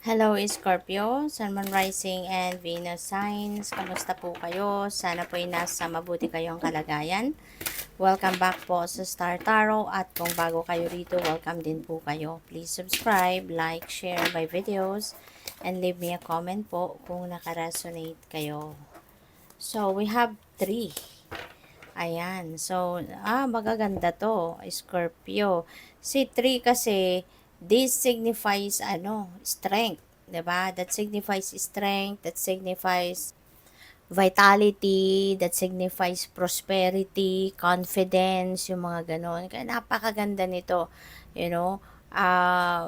Hello Scorpio, Sun, Moon Rising and Venus signs. Kamusta po kayo? Sana po ay nasa mabuti kayong kalagayan. Welcome back po sa Star Tarot at kung bago kayo rito, welcome din po kayo. Please subscribe, like, share my videos and leave me a comment po kung nakaresonate kayo. So, we have 3. Ayan. So, magaganda to, Scorpio. Si 3 kasi, this signifies, strength. 'Di ba? That signifies strength, that signifies vitality, that signifies prosperity, confidence, yung mga ganon. Kaya napakaganda nito, you know.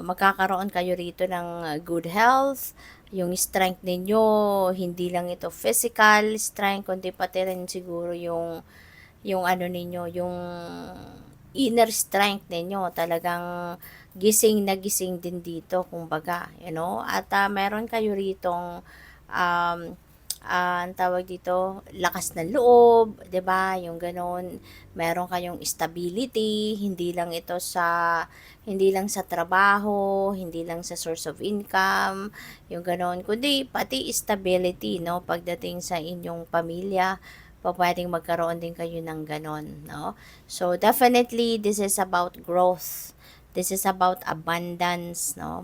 Magkakaroon kayo rito ng good health, yung strength ninyo, hindi lang ito physical strength, kundi pati rin siguro yung ano ninyo, yung inner strength ninyo, talagang gising na gising din dito, kumbaga, at meron kayo ritong ang tawag dito, lakas ng loob, 'di ba? Yung ganoon, meron kayong stability, hindi lang sa trabaho, hindi lang sa source of income, yung ganoon, kundi pati stability, no, pagdating sa inyong pamilya, pwedeng magkaroon din kayo ng ganon, no? So, definitely, this is about growth. This is about abundance, no?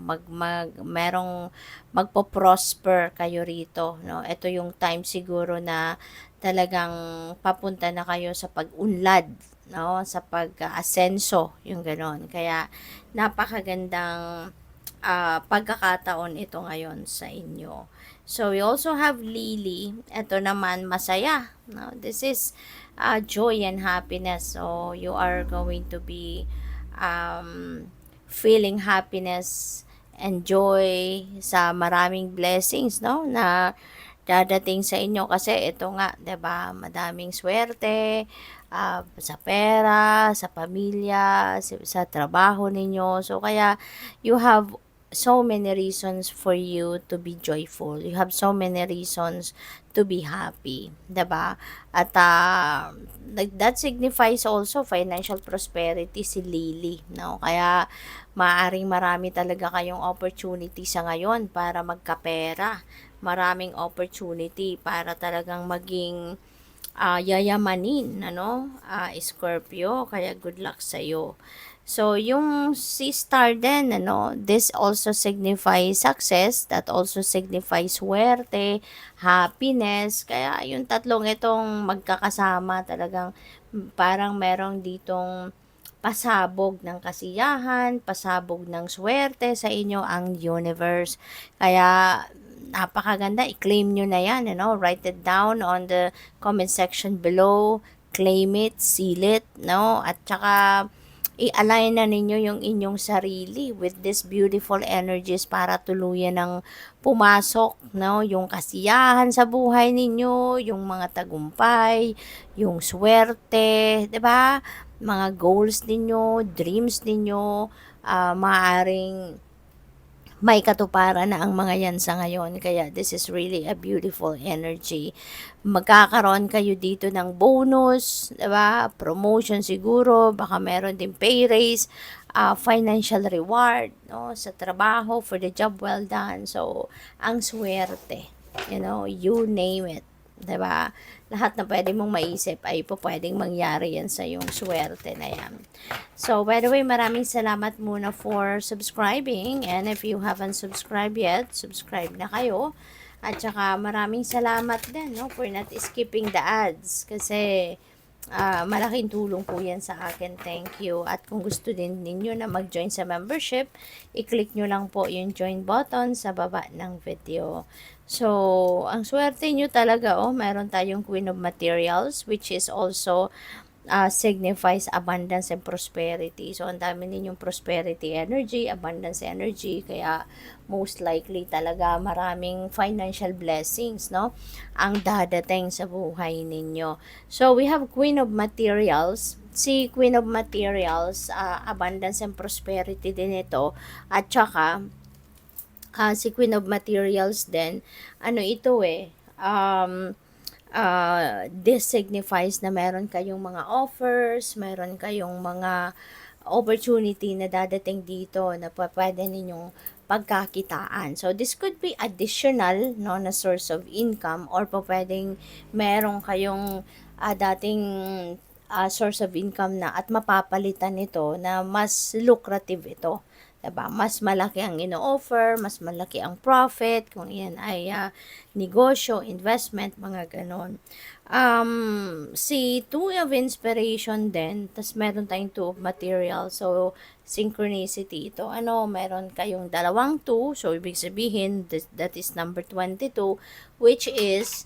Merong magpo-prosper kayo rito, no? Ito yung time siguro na talagang papunta na kayo sa pag-unlad, no? Sa pag-asenso, yung ganon. Kaya, napakagandang pagkakataon ito ngayon sa inyo. So, we also have Lily. Ito naman, masaya. No? This is joy and happiness. So, you are going to be feeling happiness and joy sa maraming blessings, no? Na dadating sa inyo kasi ito nga, 'di ba? Madaming swerte sa pera, sa pamilya, sa trabaho ninyo. So kaya you have so many reasons for you to be joyful. You have so many reasons to be happy, 'di ba? At that signifies also financial prosperity si Lily, no? Kaya maaring marami talaga kayong opportunity sa ngayon para magkapera. Maraming opportunity para talagang maging yayamanin, Scorpio, kaya good luck sa iyo. So, yung si Star din, this also signifies success, that also signifies swerte, happiness, kaya yung tatlong itong magkakasama talagang parang merong ditong pasabog ng kasiyahan, pasabog ng swerte sa inyo ang universe. Kaya napakaganda, i-claim nyo na yan, write it down on the comment section below, claim it, seal it, at saka i-align na ninyo yung inyong sarili with this beautiful energies para tuluyan ng pumasok, yung kasiyahan sa buhay ninyo, yung mga tagumpay, yung swerte, 'di ba? Mga goals ninyo, dreams ninyo, maaring may katuparan na ang mga yan sa ngayon. Kaya this is really a beautiful energy. Magkakaroon kayo dito ng bonus, diba? Promotion siguro, baka meron din pay raise, financial reward, no? Sa trabaho, for the job well done. So, ang swerte, you name it. 'Di ba? Lahat na pwede mong maisip ay pwedeng mangyari yan sa yung swerte na yan. So, by the way, maraming salamat muna for subscribing. And if you haven't subscribed yet, subscribe na kayo. At saka maraming salamat din, for not skipping the ads. Kasi malaking tulong po yan sa akin. Thank you. At kung gusto din ninyo na mag-join sa membership, i-click nyo lang po yung join button sa baba ng video. So, ang swerte nyo talaga, meron tayong Queen of Materials, which is also signifies abundance and prosperity. So, ang dami ninyong prosperity energy, abundance energy, kaya most likely talaga maraming financial blessings, no? Ang dadating sa buhay ninyo. So, we have Queen of Materials. Si Queen of Materials, abundance and prosperity din ito. At saka, si Queen of Materials din, this signifies na meron kayong mga offers, meron kayong mga opportunity na dadating dito na pwede ninyong pagkakitaan. So, this could be additional, no, na source of income, or po pwedeng meron kayong dating source of income na at mapapalitan nito na mas lucrative ito. Diba? Mas malaki ang ino-offer, mas malaki ang profit, kung yan ay negosyo, investment, mga ganon. Si Two of Inspiration din, tas meron tayong Two of Material, so synchronicity ito. Meron kayong dalawang 2, so ibig sabihin, that is number 22, which is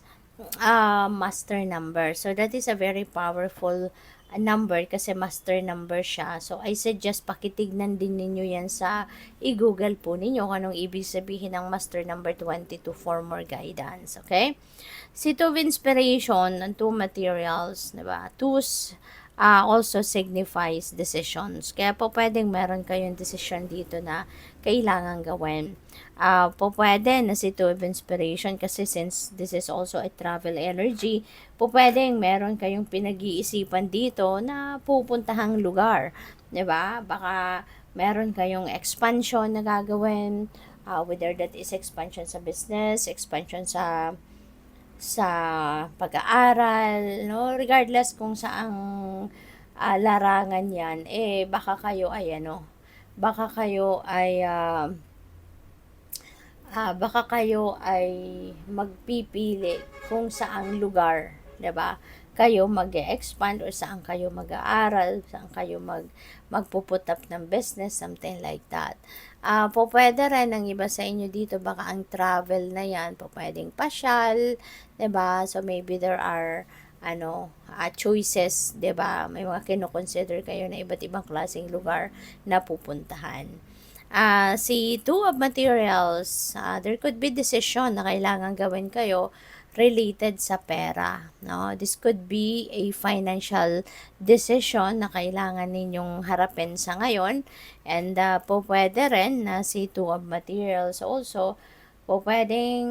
master number. So, that is a very powerful number kasi master number siya. So, I suggest pakitignan din ninyo yan sa i-google po ninyo kung anong ibig sabihin ng master number 22 for more guidance. Okay? Si Two of Inspiration and Two Materials, diba? Twos also signifies decisions. Kaya po pwedeng meron kayong decision dito na kailangan gawin. Po pwede na si Two of Inspiration kasi since this is also a travel energy, po pwedeng meron kayong pinag-iisipan dito na pupuntahang lugar. Diba? Baka meron kayong expansion na gagawin, whether that is expansion sa business, expansion sa pag-aaral, no? Regardless kung saang larangan yan, baka kayo ay baka kayo ay magpipili kung saang lugar, 'di ba? Kayo mag-expand or saan kayo mag-aaral, saan kayo magpuput up ng business, something like that. Po pwede rin ang iba sa inyo dito, baka ang travel na yan, po pwedeng pasyal, 'di ba? So maybe there are choices, 'di ba? May mga kino-consider kayo na iba't ibang klaseng lugar na pupuntahan. Si Two of Materials, there could be decision na kailangan gawin kayo related sa pera, no? This could be a financial decision na kailangan ninyong harapin sa ngayon, and po pwede rin na si Two of Materials also, po pwedeng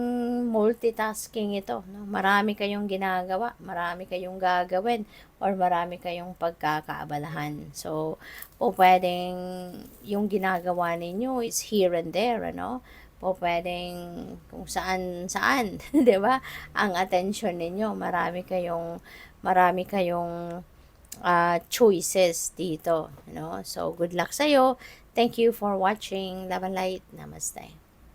multitasking ito, no? Marami kayong ginagawa, marami kayong gagawin, or marami kayong pagkakaabalahan. So, po pwedeng yung ginagawa ninyo is here and there, po pwedeng kung saan, 'di ba? Ang attention ninyo, marami kayong choices dito, So, good luck sa iyo. Thank you for watching. Love and light. Namaste.